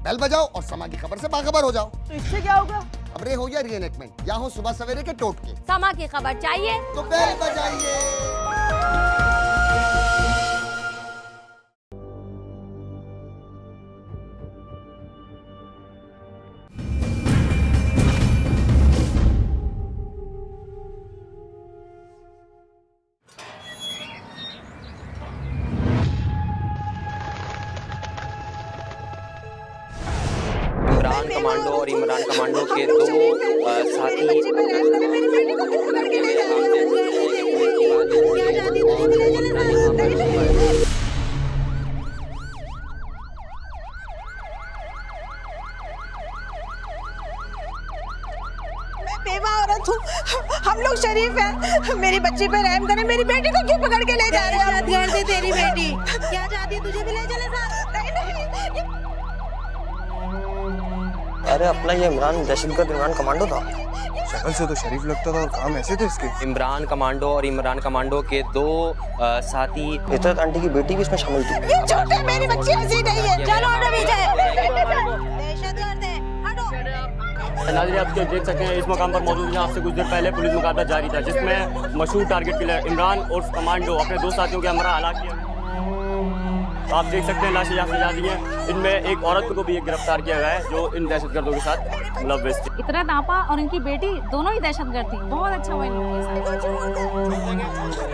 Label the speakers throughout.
Speaker 1: Bell बजाओ और समा की खबर से बाखबर हो जाओ।
Speaker 2: तो इससे क्या होगा?
Speaker 1: खबरें हो या रीएनेक्टमेंट या हो सुबह सवेरे के टोटके,
Speaker 3: समा की खबर चाहिए
Speaker 1: तो बेल बजाइए।
Speaker 4: इमरान कमांडो और इमरान कमांडो के दो साथी
Speaker 2: मैं बेवा औरत हूँ, हम लोग शरीफ हैं। मेरी बच्ची पे रहम करें, मेरी बेटी को क्यों पकड़ के ले जा रहे हैं?
Speaker 3: घर से तेरी बेटी क्या चाहती है, तुझे भी ले चले साथ?
Speaker 2: नहीं।
Speaker 5: अरे अपना ये इमरान दहशतगर्द इमरान कमांडो था।
Speaker 6: शक्ल से तो शरीफ लगता था और काम ऐसे थे इसके।
Speaker 4: इमरान कमांडो और इमरान कमांडो के दो साथी
Speaker 5: इतरत आंटी की बेटी भी इसमें शामिल थी।
Speaker 2: ये झूठ है, मेरी बच्ची ऐसी नहीं है।
Speaker 3: चलो हटो पीछे।
Speaker 2: दहशतगर्द है, हटो।
Speaker 7: नाज़रीन, आप देख सकते हैं इस मकाम पर मौजूद हैं। आपसे कुछ देर पहले पुलिस मुकाबला जारी था जिसमें मशहूर टारगेट किलर इमरान और कमांडो अपने दो साथियों के हमरा हलाक किया। आप देख सकते हैं लाशें यहाँ से जा रही हैं। इनमें एक औरत को भी गिरफ्तार किया गया है जो इन दहशतगर्दों के साथ मुलव्वस थी।
Speaker 3: इतरत आपा और इनकी बेटी दोनों ही दहशतगर्द थी। बहुत अच्छा हुआ इन लोगों के साथ।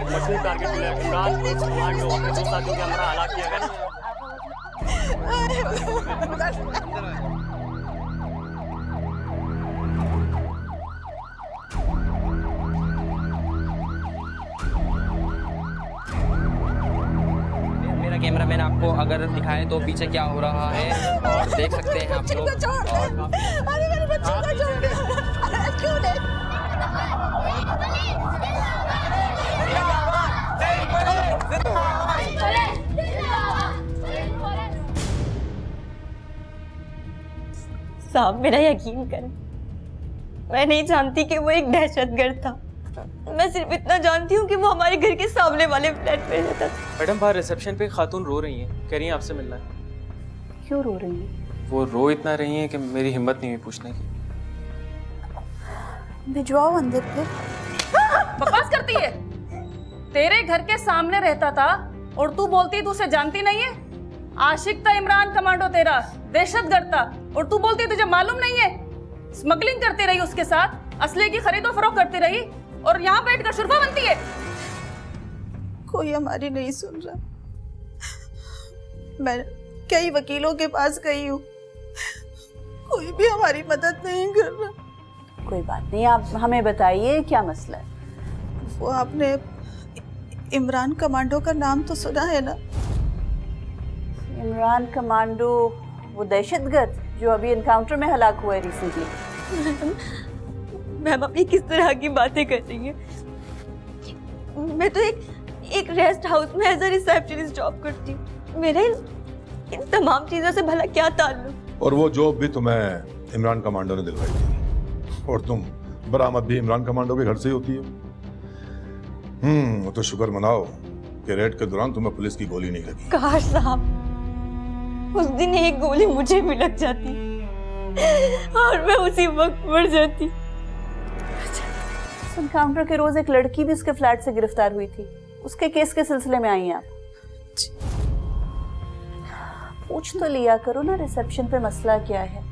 Speaker 7: मशहूर टारगेट किलर इमरान और कमांडो अपने दो साथियों के हमरा हलाक किया गया।
Speaker 4: मेरा कैमरामैन आपको अगर दिखाए तो पीछे क्या हो रहा है और देख सकते हैं आप लोग।
Speaker 2: अरे मेरी बच्ची को छोड़ दे। अरे क्यों नहीं?
Speaker 8: साहब मेरा यकीन करें, मैं नहीं जानती कि वो एक दहशतगर्द था। मैं सिर्फ इतना जानती हूँ कि वो हमारे घर के सामने वाले फ्लैट में रहता था।
Speaker 9: मैडम, बाहर रिसेप्शन पे खातून रो रही हैं, कह रही हैं आपसे मिलना है।
Speaker 8: क्यों रो रही है?
Speaker 9: वो रो इतना रही हैं कि मेरी हिम्मत नहीं हुई पूछने की।
Speaker 8: भिजवाओ अंदर फिर।
Speaker 10: बकवास करती है। तेरे घर के सामने रहता था और तू बोलती तू उसे जानती नहीं है। आशिक था इमरान कमांडो तेरा, दहशतगर्द था, और तू बोलती तुझे मालूम नहीं है। स्मगलिंग करती रही उसके साथ, असले की खरीदो फरोख्त करती रही और यहाँ बैठकर शुरफा बनती है।
Speaker 2: कोई हमारी नहीं सुन रहा। मैं कई वकीलों के पास गई हूँ, कोई भी हमारी मदद नहीं कर रहा।
Speaker 8: कोई बात नहीं, आप हमें बताइए क्या मसला है।
Speaker 2: वो आपने इमरान कमांडो का नाम तो सुना है ना?
Speaker 8: इमरान कमांडो, वो दहशतगर्द जो अभी एनकाउंटर में हलाक हुआ है रिसेंटली। मैम आप ये किस तरह की बातें कर रही हैं? मैं तो एक रेस्ट हाउस में एज अ रिसेप्शनिस्ट जॉब करती हूँ। मेरे इन तमाम चीजों से भला क्या ताल्लुक?
Speaker 11: और वो जॉब भी तुम्हें इमरान कमांडो ने दिलवाई थी और तुम बरामद भी इमरान कमांडो के घर से ही होती है। तो शुक्र मनाओ कि रेड के दौरान तुम्हें पुलिस की गोली नहीं लगी।
Speaker 8: काश साहब उस दिन एक गोली मुझे भी लग जाती और मैं उसी वक्त मर जाती। एनकाउंटर के रोज एक लड़की भी उसके फ्लैट से गिरफ्तार हुई थी। उसके केस के सिलसिले में आई हैं आप? पूछ तो लिया करो ना रिसेप्शन पे मसला क्या है।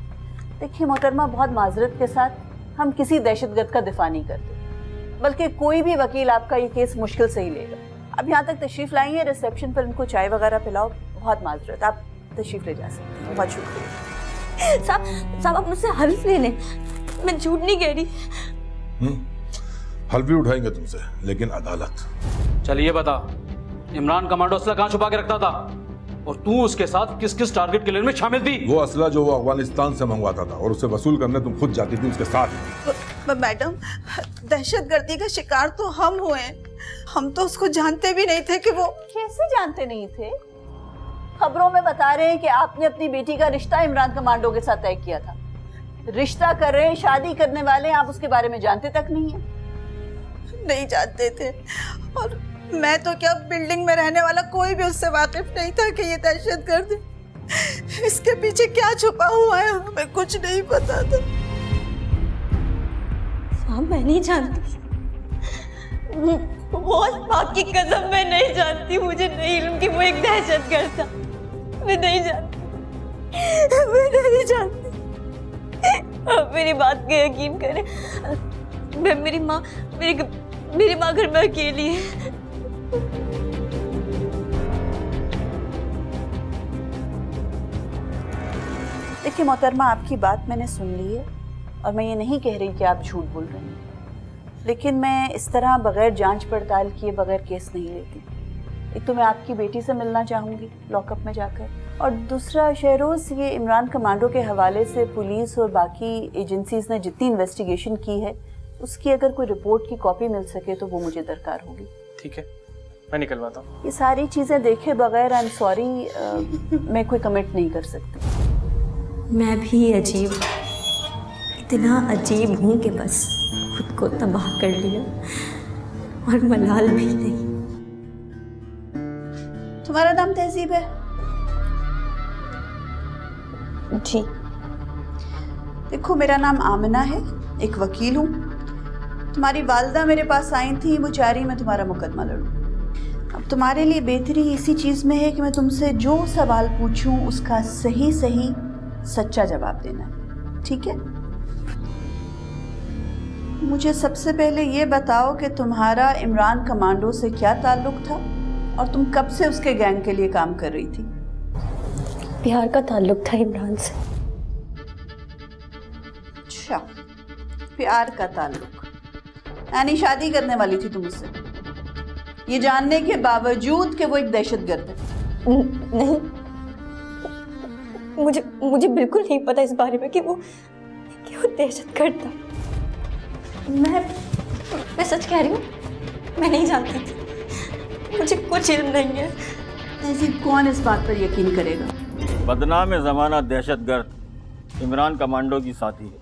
Speaker 8: देखिए मोहतरमा, बहुत माजरत के साथ हम किसी दहशतगर्द का दिफा नहीं करते, बल्कि कोई भी वकील आपका ये केस मुश्किल से ही लेगा। अब यहाँ तक तशरीफ लाई है, रिसेप्शन पर उनको चाय वगैरह पिलाओ। बहुत माजरत, आप तशरीफ ले जा सकते हैं। बहुत शुक्रिया। साहब आप मुझसे हल्फ ले लें, मैं झूठ नहीं कह रही।
Speaker 11: हल्फ भी उठाएंगे तुमसे, लेकिन अदालत।
Speaker 7: चलिए बता, इमरान कमांडो असला कहाँ छुपा के रखता था और तू उसके साथ किस किस टारगेट किलर में शामिल थी?
Speaker 11: वो असला जो वो अफगानिस्तान से मंगवाता था और उसे वसूल करने तुम खुद जाती थी उसके साथ।
Speaker 2: मैडम, दहशतगर्दी का शिकार तो हम हुए। हम तो उसको जानते भी नहीं थे कि वो।
Speaker 8: कैसे जानते नहीं थे? खबरों में बता रहे हैं कि आपने अपनी बेटी का रिश्ता इमरान कमांडो के साथ तय किया था। रिश्ता कर रहे हैं, शादी करने वाले, आप उसके बारे में जानते तक नहीं है।
Speaker 2: नहीं जानते थे, और मैं तो क्या बिल्डिंग में रहने वाला कोई भी उससे वाकिफ नहीं था कि ये दहशतगर्द है। इसके पीछे क्या छुपा हुआ है हमें कुछ नहीं पता था।
Speaker 12: हाँ, मैं नहीं जानती, वो माँ की कसम मैं नहीं जानती, मुझे नहीं इल्म कि वो एक दहशतगर्द था। मैं नहीं जानती, मैं नहीं जानती। आप मेरी बात का यकीन करें, मेरी माँ घर में अकेली है।
Speaker 8: देखिए मोहतरमा, आपकी बात मैंने सुन ली है और मैं ये नहीं कह रही कि आप झूठ बोल रही हैं, लेकिन मैं इस तरह बगैर जांच पड़ताल किए बगैर केस नहीं लेती। एक तो मैं आपकी बेटी से मिलना चाहूँगी लॉकअप में जाकर, और दूसरा शहरोज़, ये इमरान कमांडो के हवाले से पुलिस और बाकी एजेंसीज़ ने जितनी इन्वेस्टिगेशन की है उसकी अगर कोई रिपोर्ट की कॉपी मिल सके तो वो मुझे दरकार होगी।
Speaker 9: ठीक है, मैं निकलवाता हूँ।
Speaker 8: ये सारी चीज़ें देखे बगैर आई एम सॉरी, मैं कोई कमेंट नहीं कर सकती।
Speaker 12: मैं भी अजीब, इतना अजीब हूँ कि बस खुद को तबाह कर लिया और मलाल भी नहीं।
Speaker 8: तुम्हारा नाम तहजीब है?
Speaker 12: जी।
Speaker 8: देखो, मेरा नाम आमिना है, एक वकील हूँ। तुम्हारी वालदा मेरे पास आई थी, वो चाह रही मैं तुम्हारा मुकदमा लड़ूं। अब तुम्हारे लिए बेहतरी इसी चीज़ में है कि मैं तुमसे जो सवाल पूछूं उसका सही सही सच्चा जवाब देना है, ठीक है? मुझे सबसे पहले ये बताओ कि तुम्हारा इमरान कमांडो से क्या ताल्लुक था और तुम कब से उसके गैंग के लिए काम कर रही थी?
Speaker 12: प्यार का ताल्लुक था इमरान से।
Speaker 8: अच्छा, प्यार का ताल्लुक, यानी शादी करने वाली थी तुम उससे, ये जानने के बावजूद कि वो एक दहशतगर्द है?
Speaker 12: नहीं, मुझे बिल्कुल नहीं पता इस बारे में कि वो दहशतगर्द था। मैं सच कह रही हूँ, मैं नहीं जानती थी, मुझे कुछ इल्म नहीं है।
Speaker 8: तहजीब, कौन इस बात पर यकीन करेगा?
Speaker 7: बदनाम ज़माना दहशतगर्द इमरान कमांडो की साथी है।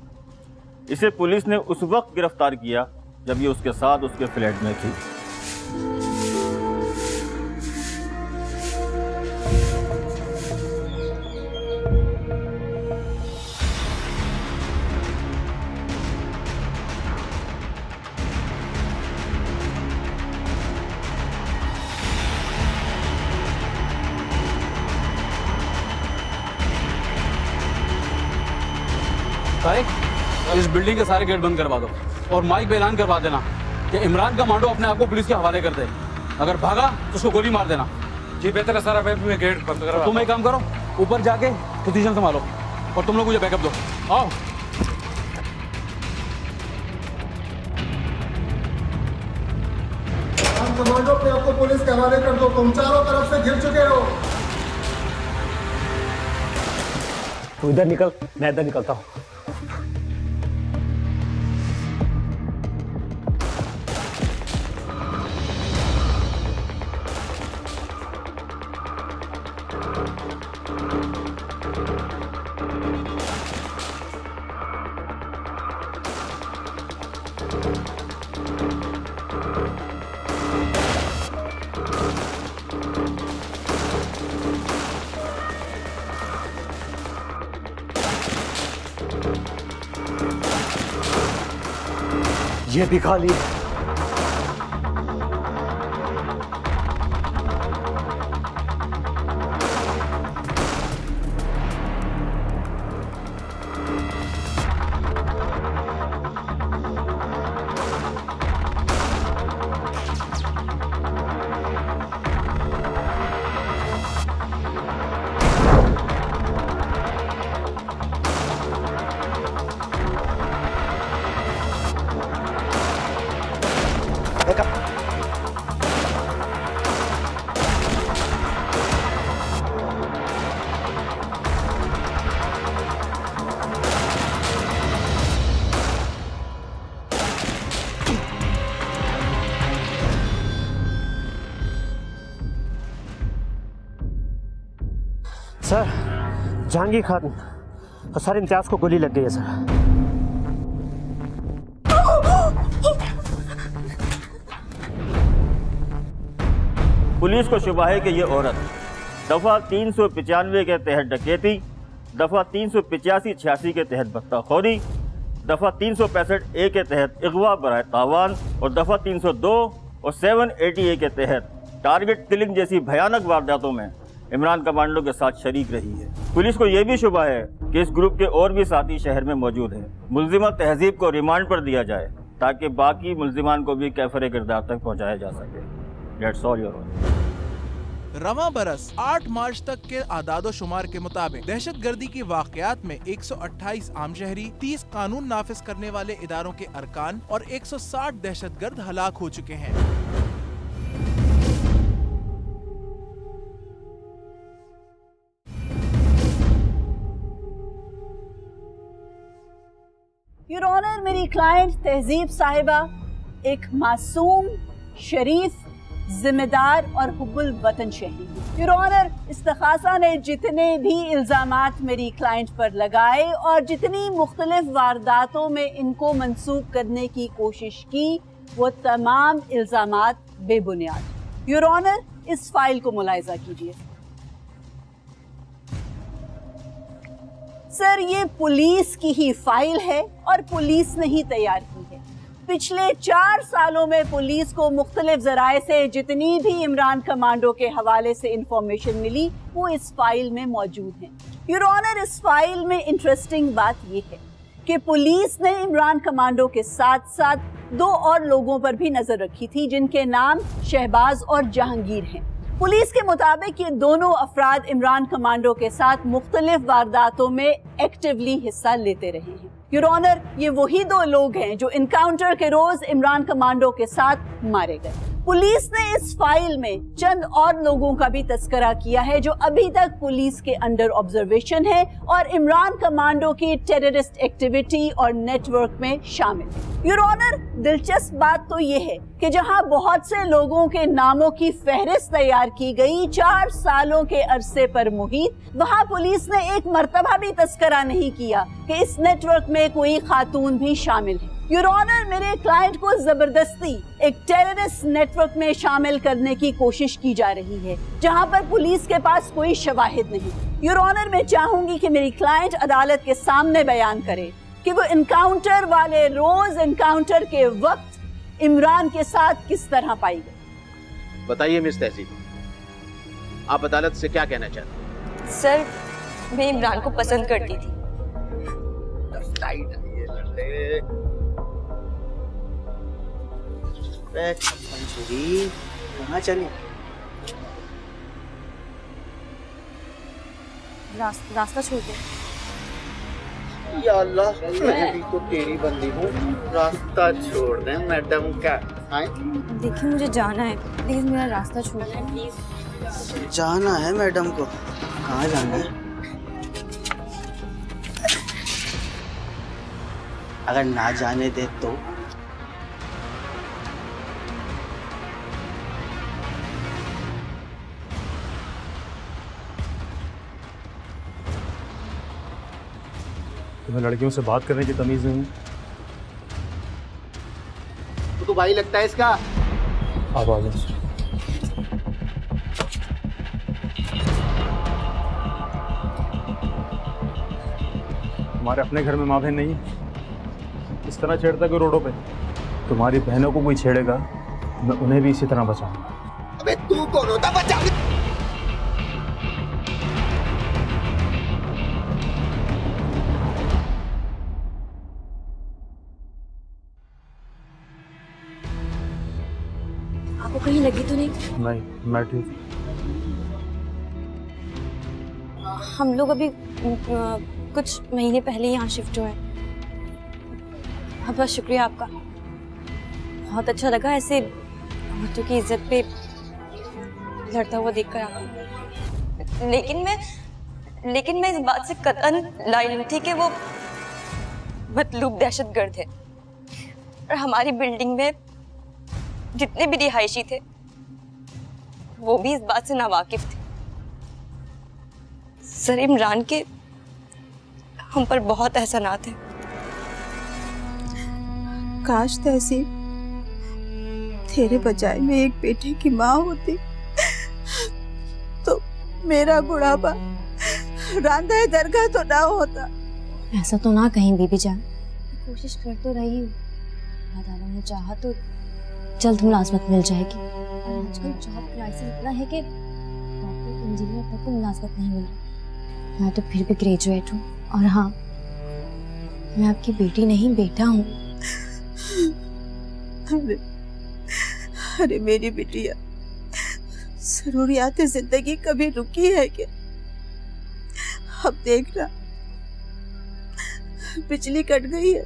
Speaker 7: इसे पुलिस ने उस वक्त गिरफ्तार किया जब ये उसके साथ उसके फ्लैट में थी।
Speaker 13: इस बिल्डिंग के सारे गेट बंद करवा दो और माइक पे ऐलान करवा देना कि इमरान कमांडो अपने आप को पुलिस के हवाले कर दे। अगर भागा तो उसको गोली मार देना। जी बेहतर है सारा में गेट बंद करवा। तुम एक काम करो, ऊपर जाके पोजीशन संभालो और तुम लोग मुझे बैकअप दो। आओ।
Speaker 6: कमांडो अपने आप को पुलिस के हवाले कर दो, तुम चारों तरफ से घिर चुके हो।
Speaker 13: तू इधर निकल, मैं इधर निकलता हूँ। ये भी खाली है।
Speaker 14: सर, जहांगीर खान और सर इम्तियाज को गोली लग गई है सर।
Speaker 7: पुलिस को शुबा है कि ये औरत
Speaker 15: दफ़ा 395 के तहत डकैती, दफ़ा 385-86 के तहत बख्ताखोरी, दफ़ा 365 ए के तहत अगवा बराए तावान और दफ़ा 302 और 780 ए के तहत टारगेट किलिंग जैसी भयानक वारदातों में इमरान कमांडो के साथ शरीक रही है। पुलिस को यह भी शुबा है कि इस ग्रुप के और भी साथी शहर में मौजूद हैं। मुल्जिमा तहजीब को रिमांड पर दिया जाए ताकि बाकी मुल्जिमान को भी कैफरे किरदार तक पहुँचाया जा सके। That's all your honor.
Speaker 16: रवां बरस 8 मार्च तक के आदादो शुमार के मुताबिक दहशतगर्दी की वाकयात में 128 आम शहरी, 30 कानून नाफिज करने वाले इदारों के अरकान और 160 दहशतगर्द हलाक हो चुके हैं।
Speaker 8: योर ऑनर, मेरी क्लाइंट तहजीब साहिबा एक मासूम, शरीफ, जिम्मेदार और हुब्बुल वतन शहरी है। योर ऑनर, इस्तखासा ने जितने भी इल्जामात मेरी क्लाइंट पर लगाए और जितनी मुख्तलिफ वारदातों में इनको मंसूब करने की कोशिश की, वो तमाम इल्जामात बेबुनियाद। योर ऑनर, इस फाइल को मुलाहिजा कीजिए। सर, ये पुलिस की ही फाइल है और पुलिस ने ही तैयार की है। पिछले 4 सालों में पुलिस को मुख्तलिफ जराए से जितनी भी इमरान कमांडो के हवाले से इंफॉर्मेशन मिली वो इस फाइल में मौजूद है। योर ऑनर, इस फाइल में इंटरेस्टिंग बात ये है कि पुलिस ने इमरान कमांडो के साथ साथ 2 और लोगों पर भी नजर रखी थी जिनके नाम शहबाज और जहांगीर हैं। पुलिस के मुताबिक ये दोनों अफराद इमरान कमांडो के साथ मुख्तलिफ वारदातों में एक्टिवली हिस्सा लेते रहे हैं। योर ऑनर, ये वही 2 लोग हैं जो इनकाउंटर के रोज इमरान कमांडो के साथ मारे गए। पुलिस ने इस फाइल में चंद और लोगों का भी तस्करा किया है जो अभी तक पुलिस के अंडर ऑब्जर्वेशन है और इमरान कमांडो की टेररिस्ट एक्टिविटी और नेटवर्क में शामिल है। योर ऑनर, दिलचस्प बात तो ये है कि जहां बहुत से लोगों के नामों की फहरिस्त तैयार की गई 4 सालों के अरसे पर मुहित, वहां पुलिस ने एक मर्तबा भी तस्करा नहीं किया कि इस नेटवर्क में कोई खातून भी शामिल है। योर ऑनर, मेरे क्लाइंट को जबरदस्ती एक टेररिस्ट नेटवर्क में शामिल करने की कोशिश की जा रही है जहां पर पुलिस के पास कोई शवाहिद नहीं। योर ऑनर, मैं चाहूंगी कि मेरी क्लाइंट अदालत के सामने बयान करे कि वो इनकाउंटर वाले रोज इनकाउंटर के वक्त इमरान के साथ किस तरह पाई गई।
Speaker 17: बताइए मिस तहसीब, आप अदालत से क्या कहना चाहते हैं?
Speaker 12: सर, मैं इमरान को पसंद करती थी।
Speaker 18: कहाँ चली?
Speaker 12: रास्ता छोड़ दे।
Speaker 18: या अल्लाह, मैं भी तो तेरी बंदी हूँ, रास्ता छोड़ दे मैडम का।
Speaker 12: देखिए, मुझे जाना है, प्लीज मेरा रास्ता छोड़ दें प्लीज।
Speaker 18: जाना है मैडम को? कहाँ जाना है? अगर ना जाने दे तो?
Speaker 9: तुम्हें लड़कियों से बात करने की तमीज नहीं?
Speaker 18: तो भाई लगता है इसका।
Speaker 9: आप आ जाओ। तुम्हारे अपने घर में माँ बहन नहीं है? इस तरह छेड़ता कोई रोडों पे? तुम्हारी बहनों को कोई छेड़ेगा मैं उन्हें भी इसी तरह बचाऊंगा।
Speaker 18: अबे तू कौन होता बचा?
Speaker 12: आपको कहीं लगी तो नहीं?
Speaker 9: नहीं, मैं ठीक।
Speaker 12: हम लोग अभी कुछ महीने पहले यहाँ शिफ्ट हुए। बहुत शुक्रिया आपका, बहुत अच्छा लगा ऐसे औरतों की इज्जत पे लड़ता हुआ देखकर आपको। लेकिन मैं इस बात से कतई लायक नहीं थी कि वो मतलूब दहशतगर्द है और हमारी बिल्डिंग में जितने भी रिहायशी थे वो भी इस बात से नावाकिफ थे। सर, इमरान के हम पर बहुत एहसानात हैं।
Speaker 2: काश तहसीब तेरे बजाय मैं एक बेटे की माँ होती तो मेरा बुढ़ापा रांधा दरगाह तो ना होता।
Speaker 12: ऐसा तो ना कहीं बीबी जान, कोशिश कर तो रही हूँ। अल्लाह ताला ने चाहा तो जल्द मुलाजमत मिल जाएगी। और आजकल जॉब क्राइसिस इतना है कि डॉक्टर इंजीनियर तक को मुलाजमत नहीं मिल रही। मैं तो फिर भी ग्रेजुएट हूँ, और हाँ, मैं आपकी बेटी नहीं बेटा हूँ।
Speaker 2: अरे मेरी बिटिया, जरूरियात जिंदगी कभी रुकी है क्या? अब देखना, बिजली कट गई है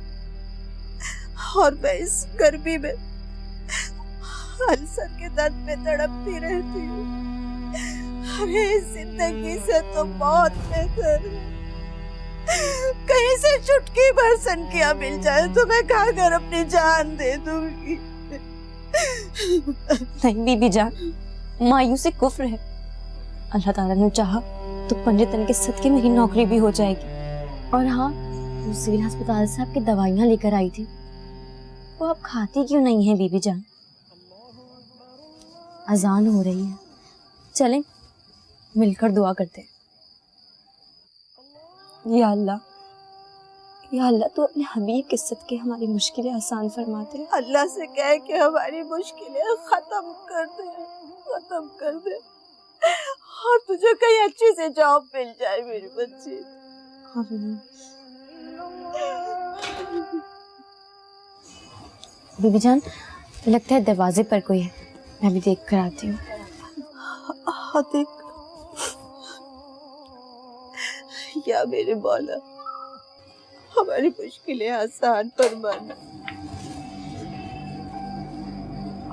Speaker 2: और मैं इस गर्मी में अल्सर के दर्द में तड़पती रहती हूँ। अरे जिंदगी से तो बहुत बेहतर है। कहीं से चुटकी भर सनकिया मिल जाए तो मैं खाकर अपनी जान दे दूंगी।
Speaker 12: नहीं बीबी जान, मायूसी कुफ्र है। अल्लाह ताला ने चाहा तो पंडितन के सदके मेरी नौकरी भी हो जाएगी। और हाँ, वो सिविल अस्पताल से आपकी दवाइयाँ लेकर आई थी, वो आप खाती क्यों नहीं है बीबी जान? अजान हो रही है, चलें मिलकर दुआ करते हैं। या अल्लाह, या अल्लाह, तो अपने हबीब के सदके हमारी मुश्किलें आसान फरमाते हैं।
Speaker 2: अल्लाह से कह के हमारी मुश्किलें खत्म कर दे, खत्म कर दे, और तुझे कहीं अच्छी से जॉब मिल जाए मेरी बच्ची।
Speaker 12: बीबी जान, लगता है दरवाजे पर कोई है, मैं भी देख कर आती हूँ।
Speaker 2: हाँ देख। या मेरे मौला, हमारी मुश्किलें आसान फरमाना।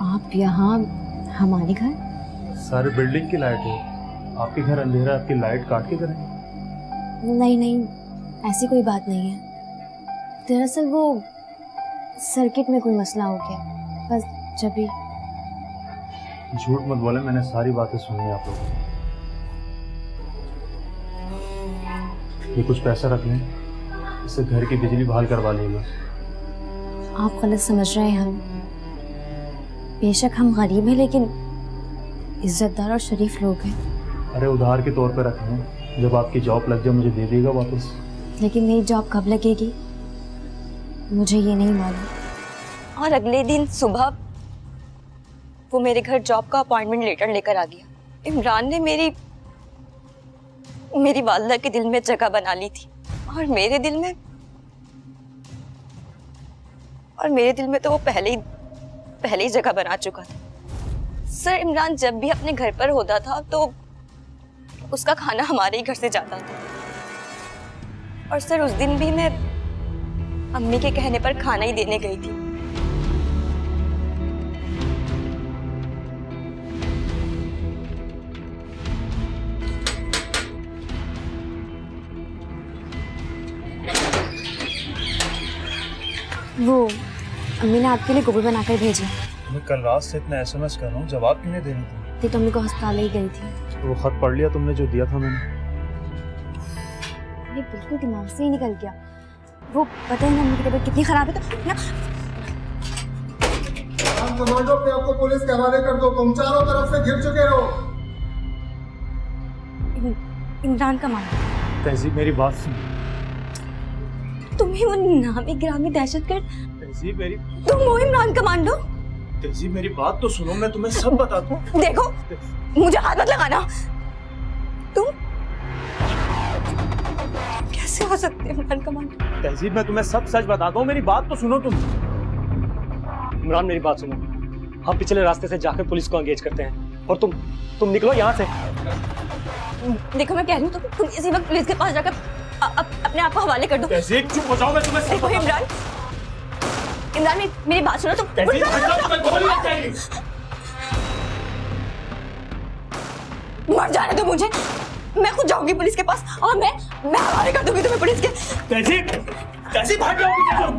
Speaker 12: आप यहाँ हमारे घर?
Speaker 9: सारे बिल्डिंग की लाइट है, आपके घर अंधेरा, आपकी लाइट काट के करें?
Speaker 12: नहीं नहीं, ऐसी कोई बात नहीं है। दरअसल वो सर्किट में कोई मसला हो गया, बस जब भी।
Speaker 9: झूठ मत बोले, मैंने सारी बातें सुनी आप लोगों। ये कुछ पैसा रख लें, इससे घर की बिजली बहाल करवा लेंगे।
Speaker 12: आप गलत समझ रहे हैं। हम बेशक हम गरीब हैं, लेकिन इज्जतदार और शरीफ लोग हैं।
Speaker 9: अरे उधार के तौर पर रख लें, जब आपकी जॉब लग जाए मुझे दे देगा वापस।
Speaker 12: लेकिन मेरी जॉब कब लगेगी मुझे ये नहीं मालूम।
Speaker 19: और अगले दिन सुबह वो मेरे घर जॉब का अपॉइंटमेंट लेटर लेकर आ गया। इमरान ने मेरी वालिदा के दिल में जगह बना ली थी, और मेरे दिल में तो वो पहले ही जगह बना चुका था। सर, इमरान जब भी अपने घर पर होता था तो उसका खाना हमारे ही घर से जाता था। और सर, उस दिन भी मैं अम्मी के कहने पर खाना ही देने गई थी।
Speaker 12: वो अम्मी ने आपके लिए गोभी बनाकर भेजा।
Speaker 9: मैं कल रात से इतना एसएमएस कर रहा हूँ, जवाब क्यों नहीं दे रही थी?
Speaker 12: तो अम्मी को अस्पताल ही गई थी।
Speaker 9: वो खत पढ़ लिया तुमने जो दिया था मैंने?
Speaker 12: ये बिल्कुल दिमाग से ही निकल गया। वो पता है ना अम्मी की तबीयत कितनी खराब है, तो ना
Speaker 6: कमांडो पे आपको पुलिस के हवाले कर दो, तुम चारों तरफ से घिर चुके हो।
Speaker 12: इमरान कमांडो।
Speaker 9: तहजीब मेरी बात सुन।
Speaker 12: तुम्हें वो नामी ग्रामी दहशतगर्द,
Speaker 9: तहजीब मेरी,
Speaker 12: तुम वो इमरान कमांडो।
Speaker 9: तहजीब मेरी बात तो सुनो, मैं तुम्हें सब बता दूं।
Speaker 12: देखो, मुझे हाथ मत लगाना। तुम कैसे हो सकते हो इमरान कमांडो?
Speaker 9: तहजीब मैं तुम्हें सब सच बताता हूँ, मेरी बात तो सुनो तुम।
Speaker 14: इमरान मेरी बात सुनो, हम पिछले रास्ते से जाकर पुलिस को एंगेज करते हैं, और तुम निकलो यहाँ से।
Speaker 12: देखो मैं कह रही हूँ, तो तुम इसी वक्त पुलिस के पास जाकर अपने आप को हवाले कर दो।
Speaker 9: तहजीब चुप हो जाओ, मैं तुम्हें
Speaker 12: देखो इमरान, मेरी बात सुनो। तुम मर जाने दो मुझे, मैं खुद जाऊंगी पुलिस के पास, और मैं हवाले कर दूंगी तुम्हें पुलिस के।
Speaker 9: तहजीब भाग जाओ।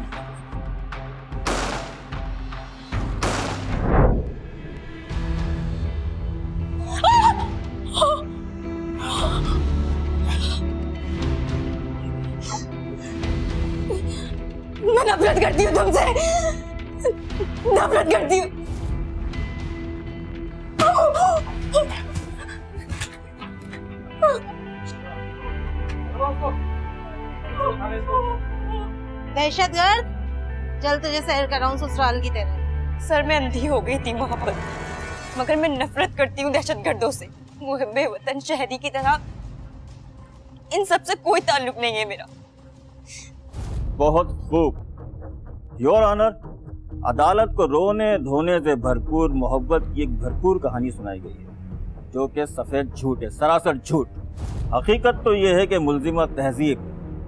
Speaker 12: मैं नफरत करती हूँ तुमसे, नफरत करती हूँ।
Speaker 2: दहशतगर्द, चल तुझे सैर कराऊं ससुराल की तरह।
Speaker 19: सर मैं अंधी हो गई थी वहां पर, मगर मैं नफरत करती हूँ दहशतगर्दों से। मुहब्बे वतन शहरी की तरह इन सब से कोई ताल्लुक नहीं है मेरा।
Speaker 15: बहुत खूब योर ऑनर, अदालत को रोने धोने से भरपूर मोहब्बत की एक भरपूर कहानी सुनाई गई है जो कि सफ़ेद झूठ है, सरासर झूठ। हकीकत तो ये है कि मुल्जिमा तहजीब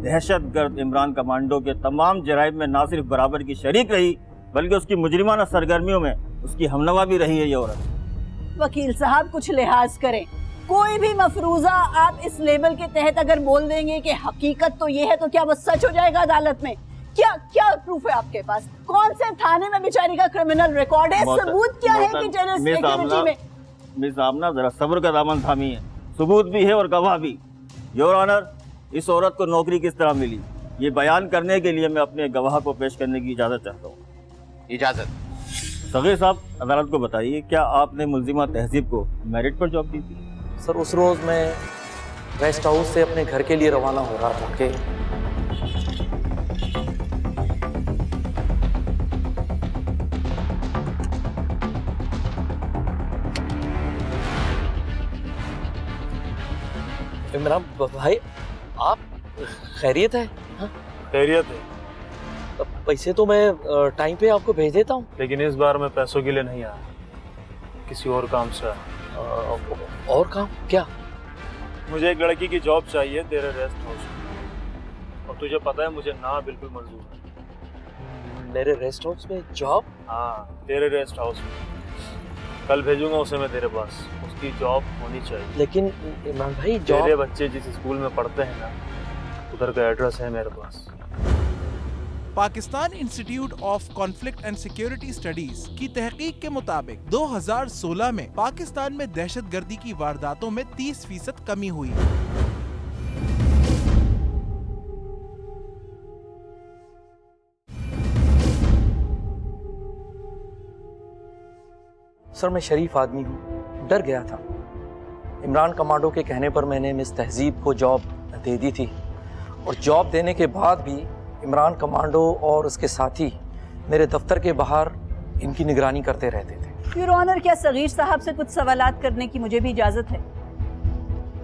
Speaker 15: दहशतगर्द इमरान कमांडो के तमाम जराइम में ना सिर्फ बराबर की शरीक रही बल्कि उसकी मुजरिमाना सरगर्मियों में उसकी हमनवा भी रही है ये औरत।
Speaker 8: वकील साहब कुछ लिहाज करें, कोई भी मफरूजा आप इस लेबल के तहत अगर बोल देंगे कि हकीकत तो ये है तो क्या वो सच हो जाएगा अदालत में? क्या क्या प्रूफ है आपके पास? कौन से थाने में बेचारी का क्रिमिनल रिकॉर्ड है? सबूत क्या है कि टेररिस्ट एक्टिविटी में?
Speaker 15: मिस आमना जरा सब्र का दामन थामी है, सबूत भी है और गवाह भी। योर ऑनर, इस औरत को नौकरी किस तरह मिली ये बयान करने के लिए मैं अपने गवाह को पेश करने की इजाज़त चाहता हूँ।
Speaker 17: इजाज़त।
Speaker 15: सगीर साहब अदालत को बताइए, क्या आपने मुल्जिमा तहजीब को मेरिट पर जॉब दी थी?
Speaker 20: सर उस रोज़ मैं रेस्ट हाउस से अपने घर के लिए रवाना हो रहा था कि इमरान भाई आप खैरियत है?
Speaker 9: खैरियत है।
Speaker 20: पैसे तो मैं टाइम पे आपको भेज देता हूँ,
Speaker 9: लेकिन इस बार मैं पैसों के लिए नहीं आया, किसी और काम से आया।
Speaker 20: और काम क्या?
Speaker 9: मुझे एक लड़की की जॉब चाहिए तेरे रेस्ट हाउस में, और तुझे पता है मुझे ना बिल्कुल मंजूर है।
Speaker 20: मेरे रेस्ट हाउस में जॉब?
Speaker 9: हाँ तेरे रेस्ट हाउस में। कल भेजूंगा उसे मैं तेरे पास, उसकी जॉब होनी चाहिए।
Speaker 20: लेकिन इमरान भाई जॉब,
Speaker 9: तेरे बच्चे जिस स्कूल में पढ़ते हैं ना उधर का एड्रेस है मेरे पास।
Speaker 16: Pakistan institute of conflict and security studies की तहकीक के मुताबिक 2016 में पाकिस्तान में दहशतगर्दी की वारदातों में 30% कमी हुई।
Speaker 20: सर मैं शरीफ आदमी हूँ, डर गया था। इमरान कमांडो के कहने पर मैंने मिस तहजीब को जॉब दे दी थी, और जॉब देने के बाद भी इमरान कमांडो और उसके साथी मेरे दफ्तर के बाहर इनकी निगरानी करते रहते थे।
Speaker 8: योर ऑनर, क्या सगीर साहब से कुछ सवालात करने की मुझे भी इजाजत है?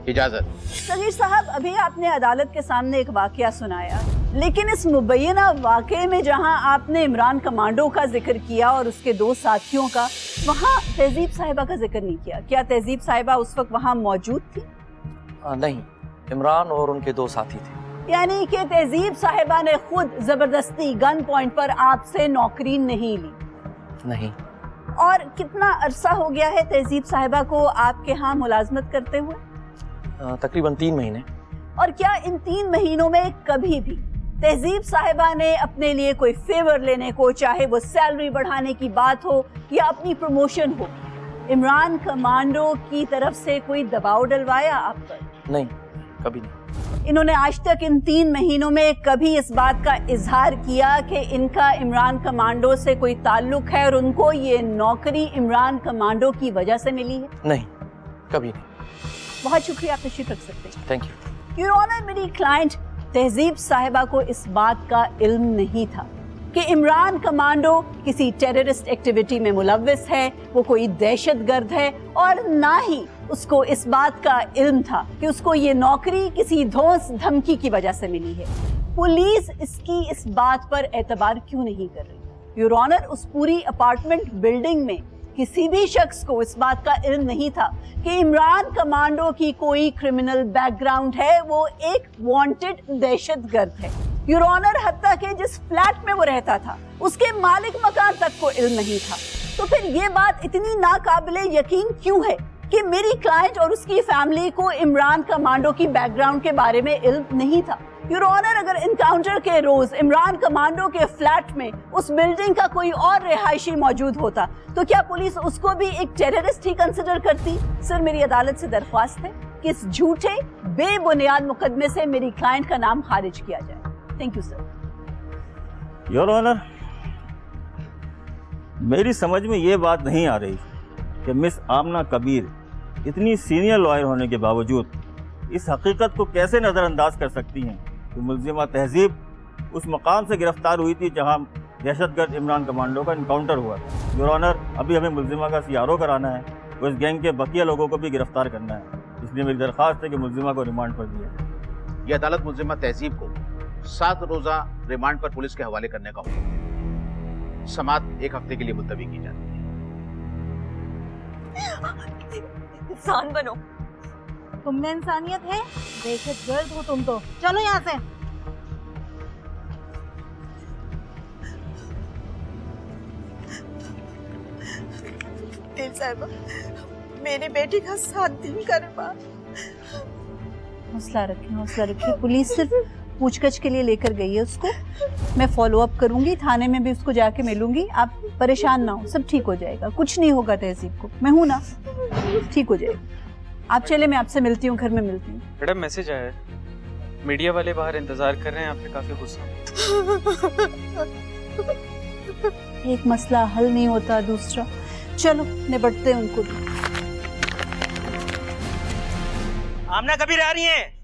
Speaker 17: इजाजत।
Speaker 8: सगीर साहब, अभी आपने अदालत के सामने एक वाकया सुनाया, लेकिन इस मुबैना वाकये में जहां आपने इमरान कमांडो का जिक्र किया और उसके 2 साथियों का, वहां तहजीब साहिबा का जिक्र नहीं किया। क्या तहजीब साहिबा उस वक्त वहां मौजूद थी?
Speaker 20: नहीं, इमरान और उनके 2 साथी थे।
Speaker 8: यानी कि तहजीब साहिबा ने खुद जबरदस्ती गन पॉइंट पर आपसे नौकरी नहीं ली?
Speaker 20: नहीं।
Speaker 8: और कितना अरसा हो गया है तहजीब साहिबा को आपके यहाँ मुलाजमत करते हुए?
Speaker 20: तकरीबन 3 महीने।
Speaker 8: और क्या इन 3 महीनों में कभी भी तहजीब साहिबा ने अपने लिए कोई फेवर लेने को, चाहे वो सैलरी बढ़ाने की बात हो या अपनी प्रमोशन हो, इमरान कमांडो की तरफ से कोई दबाव डलवाया आप पर?
Speaker 20: नहीं, कभी नहीं।
Speaker 8: इन्होंने आज तक इन 3 महीनों में कभी इस बात का इजहार किया कि इनका इमरान कमांडो से कोई ताल्लुक है और उनको ये नौकरी इमरान कमांडो की वजह से मिली है?
Speaker 20: नहीं, कभी नहीं।
Speaker 8: बहुत शुक्रिया, आप तशरीफ रख सकते हैं।
Speaker 20: Thank you.
Speaker 8: योर ऑनर, मेरी क्लाइंट तहजीब साहिबा को इस बात का इल्म नहीं था कि इमरान कमांडो किसी टेररिस्ट एक्टिविटी में मुलव्विस है, वो कोई दहशतगर्द है, और ना ही उसको इस बात का इल्म था कि उसको ये नौकरी किसी धौंस धमकी की वजह से मिली है। पुलिस इसकी इस बात पर एतबार क्यों नहीं कर रही? योर ऑनर, उस पूरी अपार्टमेंट बिल्डिंग में किसी भी शख्स को इस बात का इल्म नहीं था कि इमरान कमांडो की कोई क्रिमिनल बैकग्राउंड है, वो एक वांटेड दहशतगर्द है। योर ऑनर, हत्ता के जिस फ्लैट में वो रहता था उसके मालिक मकान तक को इल्म नहीं था। तो फिर ये बात इतनी नाकाबिले यकीन क्यों है कि मेरी क्लाइंट और उसकी फैमिली को इमरान कमांडो की बैकग्राउंड के बारे में इल्म नहीं था? योर ऑनर, अगर इनकाउंटर के रोज इमरान कमांडो के फ्लैट में उस बिल्डिंग का कोई और रिहायशी मौजूद होता तो क्या पुलिस उसको भी एक टेररिस्ट ही कंसिडर करती? सर, मेरी अदालत से दरख्वास्त है कि इस झूठे बेबुनियाद मुकदमे से मेरी क्लाइंट का नाम खारिज किया जाए। Thank you sir.
Speaker 15: Your honour, मेरी समझ में ये बात नहीं आ रही कि मिस आमना कबीर इतनी सीनियर लॉयर होने के बावजूद इस हकीकत को कैसे नज़रअंदाज कर सकती हैं कि मुलजिमा तहजीब उस मकाम से गिरफ्तार हुई थी जहां दहशतगर्द इमरान कमांडो का इनकाउंटर हुआ। योर ऑनर, अभी हमें मुलजिमा का सीआरओ कराना है और इस गैंग के बकिया लोगों को भी गिरफ्तार करना है, इसलिए मेरी दरख्वास्त है कि मुलजिमा को रिमांड पर दिया।
Speaker 17: यह अदालत मुलजिमा तहजीब को 7 रोजा रिमांड पर पुलिस के हवाले करने का हुक्म देती है। समाअत 1 हफ्ते के लिए मुलतवी की जाती है।
Speaker 19: इंसान बनो।
Speaker 2: तुम में इंसानियत है? दहशतगर्द हो तुम तो। चलो यहाँ से। दिल साहिबा, मेरी बेटी का 7 दिन का रिमांड।
Speaker 8: हौसला रखिए। पुलिस सिर्फ पूछताछ के लिए लेकर गई है उसको। मैं फॉलो अप करूंगी, थाने में भी उसको जाके मिलूंगी। आप परेशान ना हो, सब ठीक हो जाएगा। कुछ नहीं होगा तहजीब को, मैं हूं ना, ठीक हो जाएगा। आप चले, मैं आपसे मिलती हूँ, घर में मिलती हूँ।
Speaker 21: मैडम मैसेज आया है, मीडिया वाले बाहर इंतजार कर रहे हैं, आप पे काफी गुस्सा।
Speaker 8: एक मसला हल नहीं होता, दूसरा। चलो निपटते हैं उनको।
Speaker 22: आमना कभी रह रही है?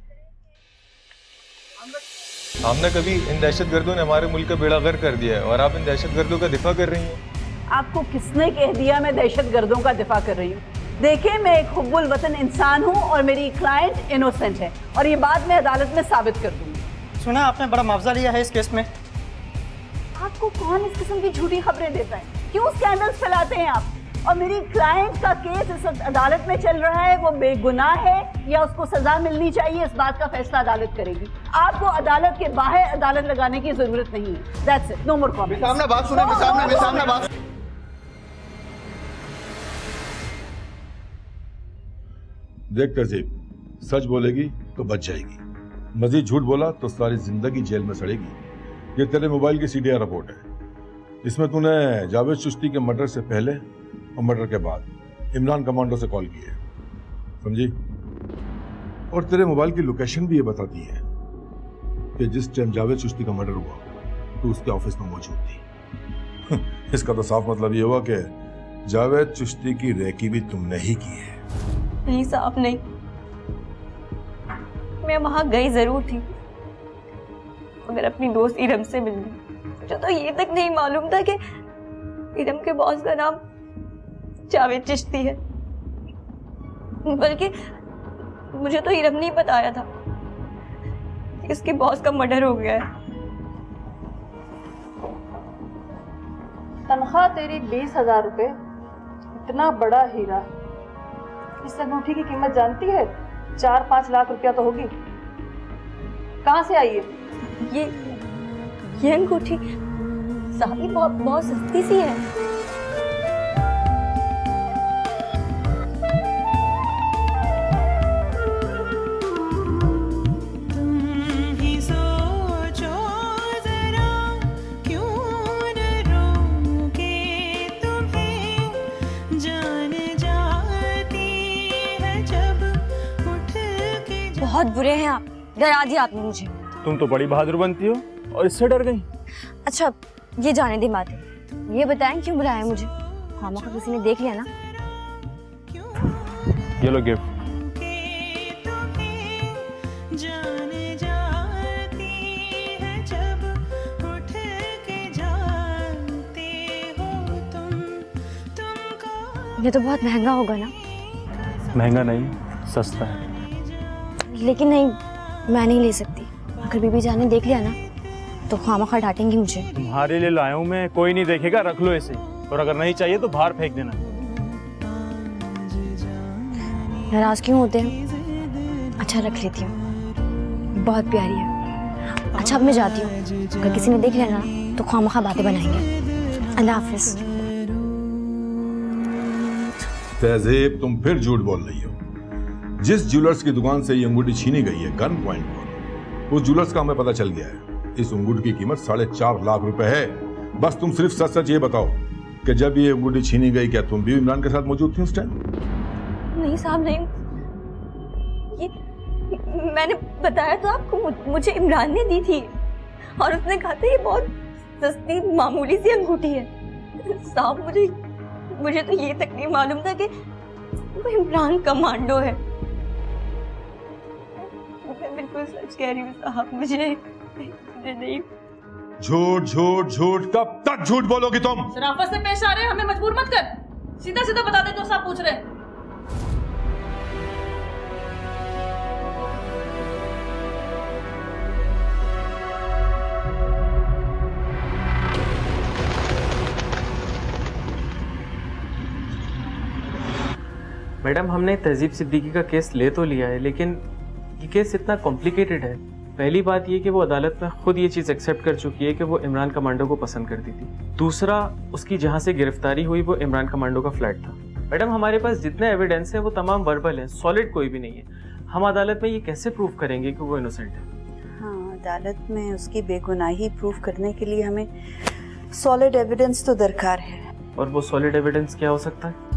Speaker 23: आमना कभी, इन दहशतगर्दों ने हमारे मुल्क का बेड़ा गर्क कर दिया है और आप इन दहशतगर्दों का दिफा कर रही हैं।
Speaker 8: आपको किसने कह दिया मैं दहशतगर्दों का दिफा कर रही हूँ? देखिए, मैं एक हुब्बुल वतन इंसान हूँ और मेरी क्लाइंट इनोसेंट है और ये बात मैं अदालत में साबित कर दूंगी।
Speaker 22: सुना आपने बड़ा मुआवजा लिया है इस केस में।
Speaker 8: आपको कौन इस किस्म की झूठी खबरें देता है? क्यों स्कैंडल्स फैलाते हैं आप? और मेरी क्लाइंट का केस इस वक्त अदालत में चल रहा है, वो बेगुनाह है या उसको सजा मिलनी चाहिए, इस बात का फैसला अदालत करेगी। आपको अदालत के बाहर अदालत लगाने की जरूरत नहीं है। That's it, no more comment.
Speaker 1: सामने बात सुने, सामने बात।
Speaker 11: देख तहजीब, सच बोलेगी तो बच जाएगी, मजीद झूठ बोला तो सारी जिंदगी जेल में सड़ेगी। ये तेरे मोबाइल की सीडीआर रिपोर्ट है, इसमें तूने जावेद चिश्ती के मर्डर से पहले और मर्डर के बाद इमरान कमांडो से कॉल की है, समझी? और तेरे मोबाइल की लोकेशन भी ये बताती है कि जिस टाइम जावेद चिश्ती का मर्डर हुआ तो उसके ऑफिस में मौजूद थी। इसका तो साफ मतलब ये हुआ कि जावेद चिश्ती की रेकी भी तुमने ही की है।
Speaker 19: नहीं साहब, नहीं। मैं वहां गई जरूर थी मगर अपनी दोस्त इरम से मिलने। मुझे तो ये तक नहीं मालूम था कि इरम के बॉस का नाम जावेद चिश्ती है, बल्कि मुझे तो इरम ने बताया था कि इसके बॉस का मर्डर हो गया है।
Speaker 8: तनख्वाह तेरी 20,000 रुपए, इतना बड़ा हीरा। इस अंगूठी की कीमत जानती है? 4-5 लाख रुपया तो होगी। कहाँ से आई है?
Speaker 19: ये अंगूठी साहब बहुत सस्ती सी है। बहुत बुरे हैं आप, डरा दिया आपने मुझे।
Speaker 9: तुम तो बड़ी बहादुर बनती हो और इससे डर गई।
Speaker 19: अच्छा ये जाने दे बातें, ये बताएं क्यों बुलाया मुझे? हाँ मौका किसी ने देख लिया ना?
Speaker 9: ये लो गिफ्ट।
Speaker 19: ये तो बहुत महंगा होगा ना?
Speaker 9: महंगा नहीं, सस्ता है।
Speaker 19: लेकिन नहीं, मैं नहीं ले सकती। अगर बीबी जान ने देख लिया ना तो खामखा डांटेंगी मुझे।
Speaker 9: तुम्हारे लिए लाया हूं मैं, कोई नहीं देखेगा, रख लो इसे, और अगर नहीं चाहिए तो बाहर फेंक देना।
Speaker 19: नाराज क्यों होते हैं? अच्छा रख लेती हूँ, बहुत प्यारी है। अच्छा अब मैं जाती हूँ, अगर किसी ने देख लिया ना तो खामखा बातें बनाएंगे। अल्लाह हाफिज।
Speaker 11: तहजीब, तुम फिर झूठ बोल रही हो। जिस ज्वेलर्स की दुकान से ये अंगूठी छीनी गई है गन पॉइंट पर, उस ज्वेलर्स का हमें पता चल गया है। इस अंगूठी की कीमत 4.5 लाख रुपए है। बस तुम सिर्फ सच सच ये बताओ कि जब ये अंगूठी छीनी गई क्या तुम भी इमरान के साथ मौजूद थी उस टाइम?
Speaker 19: नहीं साहब नहीं, ये मैंने बताया तो आपको, मुझे इमरान ने दी थी और उसने कहा था ये बहुत सस्ती मामूली सी अंगूठी है। साहब मुझे तो ये तक नहीं मालूम था कि वो इमरान कमांडो है।
Speaker 12: बिल्कुल सच कह रही हूँ साहब, मुझे नहीं।
Speaker 11: झूठ झूठ झूठ, कब तक झूठ बोलोगी तुम?
Speaker 10: शराफत से पेश आ रहे हैं, हमें मजबूर मत कर, सीधा सीधा बता दे जो साहब पूछ रहे हैं।
Speaker 21: मैडम, हमने तहजीब सिद्दीकी का केस ले तो लिया है, लेकिन ये केस इतना कॉम्प्लिकेटेड है। पहली बात ये कि वो अदालत में खुद ये चीज़ एक्सेप्ट कर चुकी है कि वो इमरान कमांडो को पसंद करती थी। दूसरा, उसकी जहाँ से गिरफ्तारी हुई वो इमरान कमांडो का फ्लैट था। मैडम, हमारे पास जितने एविडेंस है वो तमाम वर्बल है, सॉलिड कोई भी नहीं है। हम अदालत में ये कैसे प्रूव करेंगे कि वो इनोसेंट है?
Speaker 8: हाँ, अदालत में उसकी बेगुनाही प्रूव करने के लिए हमें सॉलिड एविडेंस तो दरकार है।
Speaker 21: और वो सॉलिड एविडेंस क्या हो सकता है?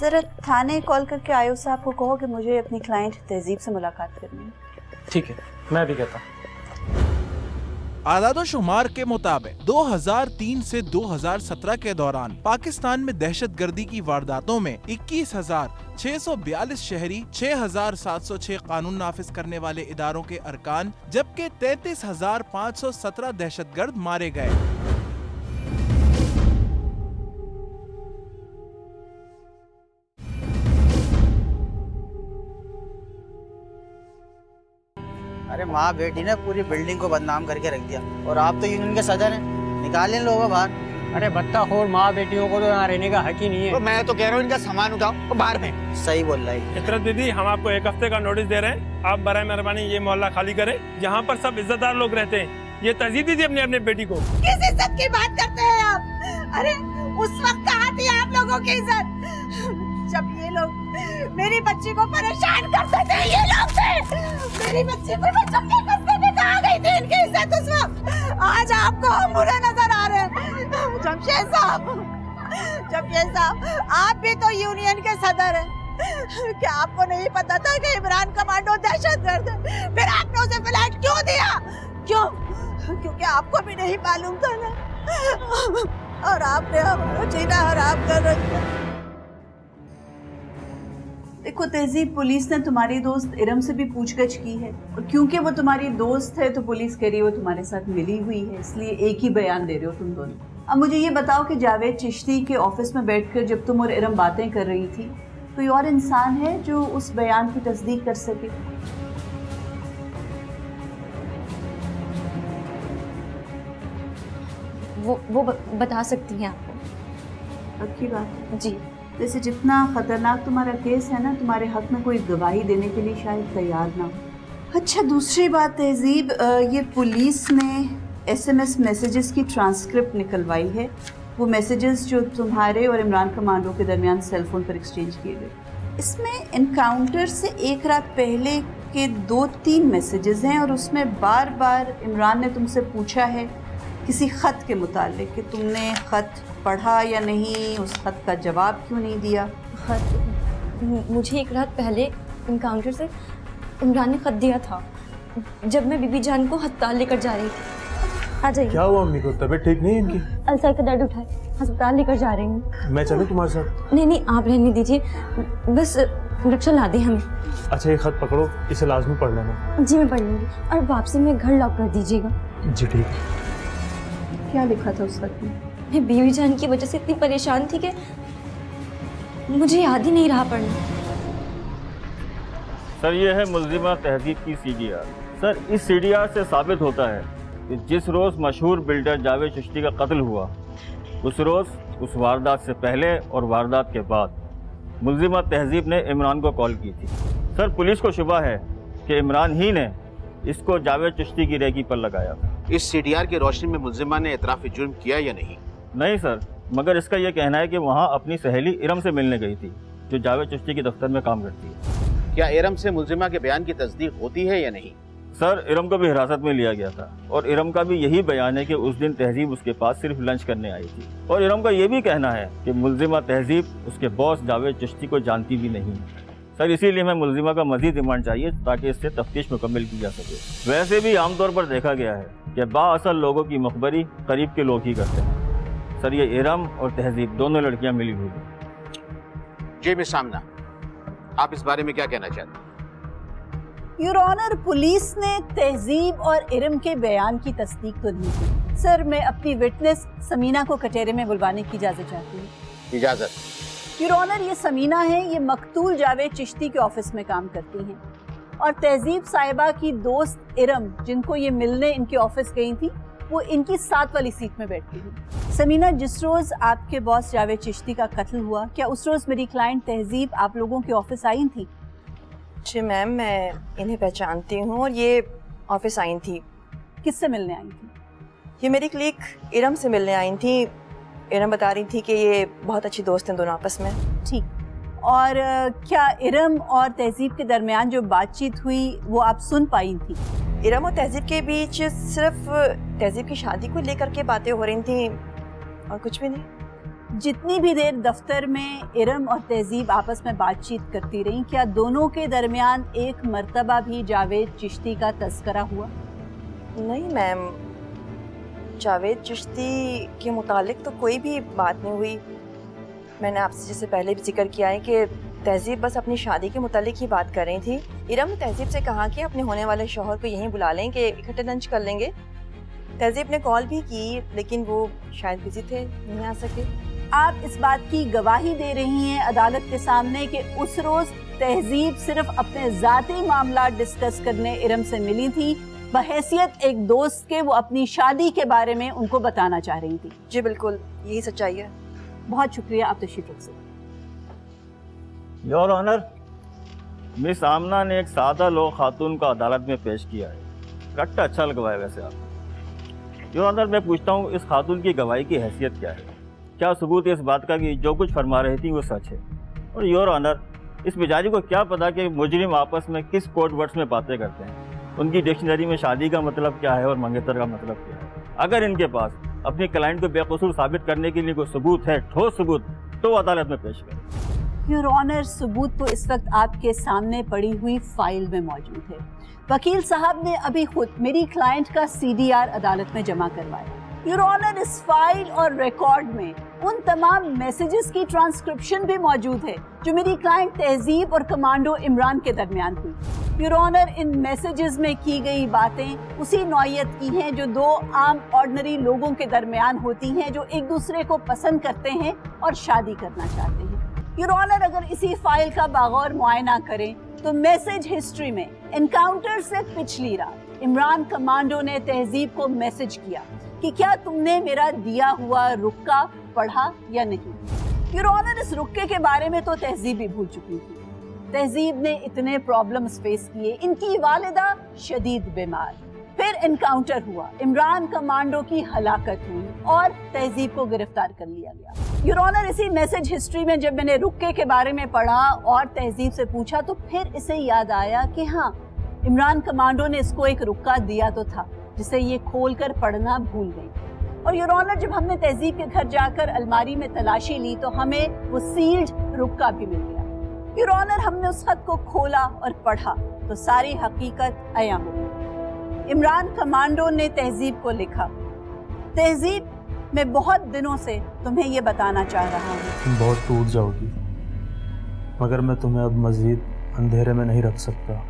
Speaker 8: सर, थाने कॉल करके आयो साहब को कहो कि मुझे अपनी क्लाइंट तहजीब से मुलाकात करनी है।
Speaker 21: ठीक है, मैं भी कहता हूँ।
Speaker 16: आदादोशुमार के मुताबिक 2003 से 2017 के दौरान पाकिस्तान में दहशतगर्दी की वारदातों में 21,642 शहरी, 6,706 कानून नाफिज करने वाले इदारों के अरकान, जबकि 33,517 दहशतगर्द मारे गए।
Speaker 18: अरे माँ बेटी ने पूरी बिल्डिंग को बदनाम करके रख दिया, और आप तो यूनियन के सदर हैं, निकाल इन लोगों को बाहर।
Speaker 3: अरे बत्ताखोर माँ बेटियों को तो यहाँ रहने का हक ही नहीं है।
Speaker 18: तो मैं तो कह रहा हूँ इनका सामान उठाओ और बाहर में। सही बोल रहा है।
Speaker 4: इतरत दीदी, हम आपको 1 हफ्ते का नोटिस दे रहे हैं, आप बराए मेहरबानी ये मोहल्ला खाली करें, यहाँ पर सब इज्जतदार लोग रहते हैं। ये तहजीब दीजिए अपने अपने बेटी को।
Speaker 2: किस इज्जत की बात करते हैं आप? अरे उस वक्त कहाँ थी आप लोगों की इज्जत जब ये लोग मेरी बच्ची को परेशान करते थे? ये लोग थे मेरी बच्ची को चप्पे कसते थे, कहाँ गई थी इनकी इज्जत उस वक्त? आज आपको हम बुरे नजर आ रहे हैं। जमशेद साहब, आप भी तो यूनियन के सदर हैं, क्या आपको नहीं पता था कि इमरान कमांडो दहशतगर्द है? फिर आपने उसे फ्लैट क्यों दिया? क्यों? क्योंकि आपको भी नहीं मालूम था ना, और आपने हमारा जीना हराम कर रखा।
Speaker 8: देखो तहजीब, पुलिस ने तुम्हारी दोस्त इरम से भी पूछगछ की है, और क्योंकि वो तुम्हारी दोस्त है तो पुलिस कह रही है वो तुम्हारे साथ मिली हुई है, इसलिए एक ही बयान दे रहे हो तुम दोनों। अब मुझे ये बताओ कि जावेद चिश्ती के ऑफिस में बैठकर जब तुम और इरम बातें कर रही थी, कोई और इंसान है जो उस बयान की तस्दीक कर सके?
Speaker 19: वो बता सकती हैं आपको।
Speaker 8: पक्की बात है
Speaker 19: जी।
Speaker 8: जैसे जितना खतरनाक तुम्हारा केस है ना, तुम्हारे हक में कोई गवाही देने के लिए शायद तैयार ना हो। अच्छा, दूसरी बात तहजीब, ये पुलिस ने SMS मैसेजेस की ट्रांसक्रिप्ट निकलवाई है, वो मैसेजेस जो तुम्हारे और इमरान कमांडो के दरमियान सेलफोन पर एक्सचेंज किए गए। इसमें इनकाउंटर से 1 रात पहले के 2-3 मैसेजेस हैं, और उसमें बार बार इमरान ने तुमसे पूछा है किसी ख़त के मुतालिक कि तुमने ख़त पढ़ा या नहीं, उस ख़त का जवाब क्यों नहीं दिया?
Speaker 19: ख़त मुझे 1 रात पहले इनकाउंटर से इमरान ने ख़त दिया था, जब मैं बीबी जान को अस्पताल लेकर जा रही थी। आ जाइए।
Speaker 9: क्या हुआ अम्मी को? तबीयत ठीक नहीं है इनकी?
Speaker 19: अल्सर का दर्द उठाए, अस्पताल लेकर जा रही हूँ।
Speaker 9: मैं चलूँ तुम्हारे साथ?
Speaker 19: नहीं, आप रहने दीजिए, बस रिक्शा ला दे हमें।
Speaker 9: अच्छा, ये खत पकड़ो, इसे लाजमी पढ़ लेना।
Speaker 19: जी मैं पढ़ लूँगी, और वापसी में घर लॉक कर दीजिएगा।
Speaker 9: जी ठीक है।
Speaker 8: क्या लिखा था उस खत में?
Speaker 19: मैं बीवी जान की वजह से इतनी परेशान थी कि मुझे याद ही नहीं रहा पढ़ना।
Speaker 15: सर, ये है मुल्जिमा तहजीब की CDR। सर, इस CDR से साबित होता है कि जिस रोज़ मशहूर बिल्डर जावेद चिश्ती का कत्ल हुआ, उस रोज़, उस वारदात से पहले और वारदात के बाद मुल्जिमा तहजीब ने इमरान को कॉल की थी। सर, पुलिस को शुबा है कि इमरान ही ने इसको जावेद चिश्ती की रेकी पर लगाया।
Speaker 17: इस CDR की रोशनी में मुल्जिमा ने इतराफ़ जुर्म किया या नहीं?
Speaker 15: नहीं सर, मगर इसका यह कहना है कि वहाँ अपनी सहेली इरम से मिलने गई थी, जो जावेद चिश्ती के दफ्तर में काम करती है।
Speaker 17: क्या इरम से मुल्जिमा के बयान की तस्दीक होती है या नहीं?
Speaker 15: सर, इरम को भी हिरासत में लिया गया था, और इरम का भी यही बयान है कि उस दिन तहजीब उसके पास सिर्फ लंच करने आई थी, और इरम का ये भी कहना है कि मुल्जिमा तहजीब उसके बॉस जावेद चिश्ती को जानती भी नहीं। सर इसीलिए मैं मुलजिमा का मजीद रिमांड चाहिए ताकि इससे तफ्तीश मुकम्मल की जा सके। वैसे भी आमतौर पर देखा गया है कि बाअसल लोगों की मखबरी करीब के लोग ही करते हैं। सर ये इरम और तहजीब दोनों लड़कियां मिली हुई हैं।
Speaker 17: जी मिस सामना, आप इस बारे में क्या कहना चाहते हैं?
Speaker 8: योर ऑनर, पुलिस ने तहजीब और इरम के बयान की तस्दीक तो नहीं की। सर मैं अपनी विटनेस समीना को कटहरे में बुलवाने की इजाजत चाहती हूँ।
Speaker 17: इजाजत।
Speaker 8: योर ऑनर, ये समीना है, ये मकतूल जावेद चिश्ती के ऑफिस में काम करती हैं और तहजीब साहिबा की दोस्त इरम, जिनको ये मिलने इनके ऑफिस गई थी, वो इनकी साथ वाली सीट में बैठती थी। समीना, जिस रोज आपके बॉस जावेद चिश्ती का कत्ल हुआ, क्या उस रोज मेरी क्लाइंट तहजीब आप लोगों के ऑफिस आई थी?
Speaker 19: जी मैम, मैं इन्हें पहचानती हूँ और ये ऑफिस आई थी।
Speaker 8: किससे मिलने आई थी?
Speaker 19: ये मेरी क्लिक इरम से मिलने आई थी। इरम बता रही थी कि ये बहुत अच्छी दोस्त हैं दोनों आपस में।
Speaker 8: ठीक, और क्या इरम और तहजीब के दरमियान जो बातचीत हुई वो आप सुन पाई थी?
Speaker 19: इरम और तहजीब के बीच सिर्फ तहजीब की शादी को लेकर के बातें हो रही थी और कुछ भी नहीं।
Speaker 8: जितनी भी देर दफ्तर में इरम और तहजीब आपस में बातचीत करती रहीं, क्या दोनों के दरमियान एक मर्तबा भी जावेद चिश्ती का तस्करा हुआ?
Speaker 19: नहीं मैम, जावेद चिश्ती के मुतालिक तो कोई भी बात नहीं हुई। मैंने आपसे जैसे पहले भी जिक्र किया है कि तहजीब बस अपनी शादी के मुतालिक ही बात कर रही थी। इरम ने तहजीब से कहा कि अपने होने वाले शौहर को यहीं बुला लें कि इकट्ठे लंच कर लेंगे। तहजीब ने कॉल भी की लेकिन वो शायद बिजी थे, नहीं आ सके।
Speaker 8: आप इस बात की गवाही दे रही हैं अदालत के सामने कि उस रोज तहजीब सिर्फ अपने ज़ाती मामला डिस्कस करने इरम से मिली थी, बहैसियत एक दोस्त के वो अपनी शादी के बारे में उनको बताना चाह रही थी?
Speaker 19: जी बिल्कुल, यही सच्चाई है।
Speaker 8: बहुत शुक्रिया, आप तशरीफ रख सकते।
Speaker 15: योर ऑनर, मिस आमना ने एक सादा लो खातून को अदालत में पेश किया है। कट्टा अच्छा लगवाया वैसे आप। योर ऑनर, मैं पूछता हूँ इस खातून की गवाही की हैसियत क्या है? क्या सबूत है इस बात का कि जो कुछ फरमा रही थी वो सच है? और योर ऑनर, इस बेचारी को क्या पता कि मुजरिम आपस में किस कोड वर्ड्स में बातें करते हैं? उनकी डिक्शनरी में शादी का मतलब क्या है और मंगेतर का मतलब क्या है? अगर इनके पास अपनी क्लाइंट को बेकसूर साबित करने के लिए कोई सबूत है, ठोस सबूत, तो अदालत में पेश करें।
Speaker 8: योर ऑनर, सबूत तो इस वक्त आपके सामने पड़ी हुई फाइल में मौजूद है। वकील साहब ने अभी खुद मेरी क्लाइंट का CDR अदालत में जमा करवाया। योर ऑनर, इस फाइल और रिकॉर्ड में उन तमाम मैसेजेस की ट्रांसक्रिप्शन भी मौजूद है जो मेरी क्लाइंट तहजीब और कमांडो इमरान के दरमियान हुई। योर ऑनर, इन मैसेजेस में की गई बातें उसी नौइयत की हैं जो दो आम ऑर्डिनरी लोगों के दरमियान होती हैं जो एक दूसरे को पसंद करते हैं और शादी करना चाहते हैं। योर ऑनर, अगर इसी फाइल का बागौर मुआयना करें तो मैसेज हिस्ट्री में एनकाउंटर से पिछली रात इमरान कमांडो ने तहजीब को मैसेज किया कि क्या तुमने मेरा दिया हुआ रुक्का पढ़ा या नहीं। योर ऑनर, इस रुक्के के बारे में तो तहजीब भी भूल चुकी थी। तहजीब ने इतने प्रॉब्लम्स फेस किए, इनकी वालिदा शदीद बीमार, फिर एनकाउंटर हुआ, इमरान कमांडो की हलाकत हुई और तहजीब को गिरफ्तार कर लिया गया। योर ऑनर, इसी मैसेज हिस्ट्री में जब मैंने रुक्के के बारे में पढ़ा और तहजीब से पूछा तो फिर इसे याद आया कि हाँ, इमरान कमांडो ने इसको एक रुक्का दिया तो था जिसे ये खोलकर पढ़ना भूल गई। और योर ऑनर, जब हमने तहजीब के घर जाकर अलमारी में तलाशी ली तो हमें वो सील्ड रुक्का भी मिल गया। योर ऑनर, हमने उस खत को खोला और पढ़ा तो सारी हकीकत अया हो गई। इमरान कमांडो ने तहजीब को लिखा, तहजीब, मैं बहुत दिनों से तुम्हें ये बताना चाह रहा हूँ।
Speaker 9: तुम बहुत टूट जाओगी, मगर मैं तुम्हें अब मजीद अंधेरे में नहीं रख सकता।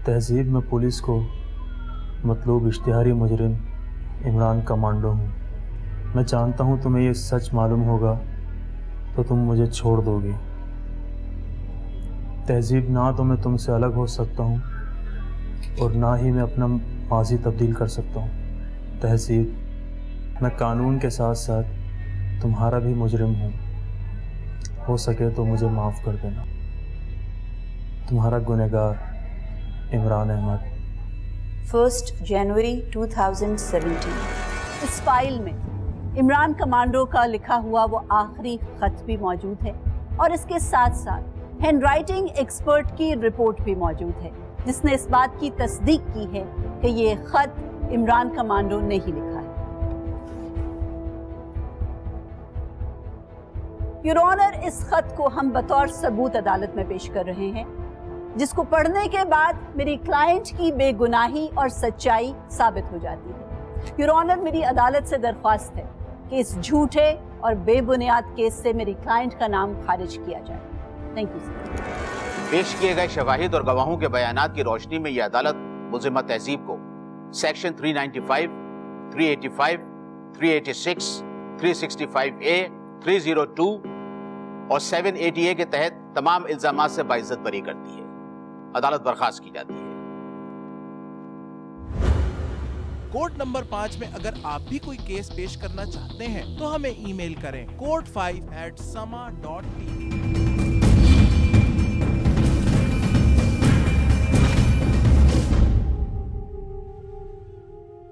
Speaker 9: तहजीब, मैं पुलिस को मतलूब इश्तिहारी मुजरिम इमरान कमांडो हूँ। मैं जानता हूँ तुम्हें ये सच मालूम होगा तो तुम मुझे छोड़ दोगे। तहजीब, ना तो मैं तुमसे अलग हो सकता हूँ और ना ही मैं अपना माजी तब्दील कर सकता हूँ। तहजीब, मैं कानून के साथ साथ तुम्हारा भी मुजरिम हूँ। हो सके तो मुझे माफ़ कर देना। तुम्हारा गुनहगार इमरान अहमद।
Speaker 8: 1 जनवरी 2017। इस फाइल में इमरान कमांडो का लिखा हुआ वो आखिरी खत भी मौजूद है और इसके साथ साथ हैंडराइटिंग एक्सपर्ट की रिपोर्ट भी मौजूद है जिसने इस बात की तस्दीक की है कि ये खत इमरान कमांडो ने ही लिखा है। योर ऑनर, इस खत को हम बतौर सबूत अदालत में पेश कर रहे हैं, जिसको पढ़ने के बाद मेरी क्लाइंट की बेगुनाही और सच्चाई साबित हो जाती है। योर ऑनर, मेरी अदालत से दरख्वास्त है कि इस झूठे और बेबुनियाद केस से मेरी क्लाइंट का नाम खारिज किया जाए। Thank you sir.
Speaker 17: पेश किए गए शवाहिद और गवाहों के बयानात की रोशनी में यह अदालत मुल्जिमा तहजीब को सेक्शन 395, 385, 386, 365A, 302 और 780A के तहत तमाम इल्जामात से बाइज्जत बरी करती है। अदालत बर्खास्त की जाती है।
Speaker 16: कोर्ट नंबर 5 में अगर आप भी कोई केस पेश करना चाहते हैं तो हमें ईमेल करें court5@sama.tv।